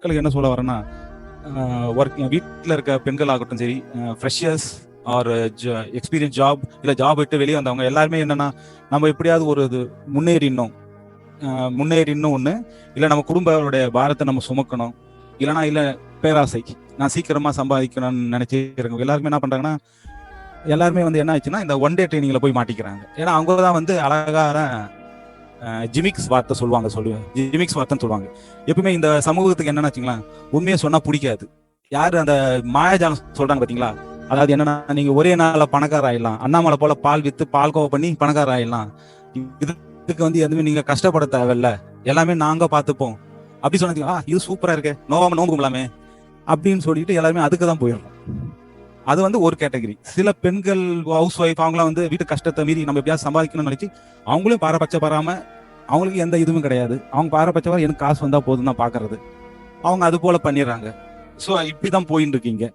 மக்களுக்கு என்ன சொல்ல வரேன்னா, ஒர்க் வீட்டில் இருக்க பெண்கள் ஆகட்டும் சரி, ஃப்ரெஷர்ஸ் ஆர் எக்ஸ்பீரியன்ஸ் ஜாப், இல்லை ஜாப் விட்டு வெளியே வந்தவங்க எல்லாருமே என்னன்னா, நம்ம எப்படியாவது ஒரு இது முன்னேறினும் ஒன்று, இல்லை நம்ம குடும்பங்களுடைய பாரத்தை நம்ம சுமக்கணும், இல்லை பேராசை, நான் சீக்கிரமா சம்பாதிக்கணும்னு நினைச்சு இருக்கவங்க எல்லாருமே என்ன பண்றாங்கன்னா, எல்லாருமே வந்து என்ன ஆச்சுன்னா இந்த ஒன் டே ட்ரைனிங்ல போய் மாட்டிக்கிறாங்க. ஏன்னா அவங்க தான் வந்து அழகான ஜிமிக்ஸ் வார்த்தை ஜிமிக்ஸ் வார்த்தைன்னு சொல்லுவாங்க. எப்பவுமே இந்த சமூகத்துக்கு என்னன்னு வச்சுங்களேன், உண்மையை சொன்னா பிடிக்காது. யாரு அந்த மாயாஜாலம் சொல்றாங்க பாத்தீங்களா, அதாவது என்னன்னா, நீங்க ஒரே நாள்ல பணக்கார ஆயிடலாம், அண்ணாமலை போல பால் வித்து பால் கோவா பண்ணி பணக்கார ஆயிடலாம், இதுக்கு வந்து எதுவுமே நீங்க கஷ்டப்பட தேவையில்ல, எல்லாமே நாங்க பார்த்துப்போம் அப்படி சொன்னீங்களா, இது சூப்பரா இருக்கு, நோவாம நோம்பு கும்பலாமே அப்படின்னு சொல்லிட்டு எல்லாருமே அதுக்கு தான் போயிடுறோம். அது வந்து ஒரு கேட்டகரி. சில பெண்கள் ஹவுஸ் ஒய்ஃப் அவங்களாம் வந்து வீட்டு கஷ்டத்தை மீறி நம்ம எப்படியாவது சம்பாதிக்கணும்னு நினைச்சு அவங்களும் பாரபட்சப்படாம, அவங்களுக்கு எந்த இதுவும் கிடையாது, அவங்க பாரபட்சம் எனக்கு காசு வந்தா போதும் தான் பாக்குறது, அவங்க அது போல பண்ணிடுறாங்க. ஸோ இப்படிதான் போயின்னு இருக்கீங்க.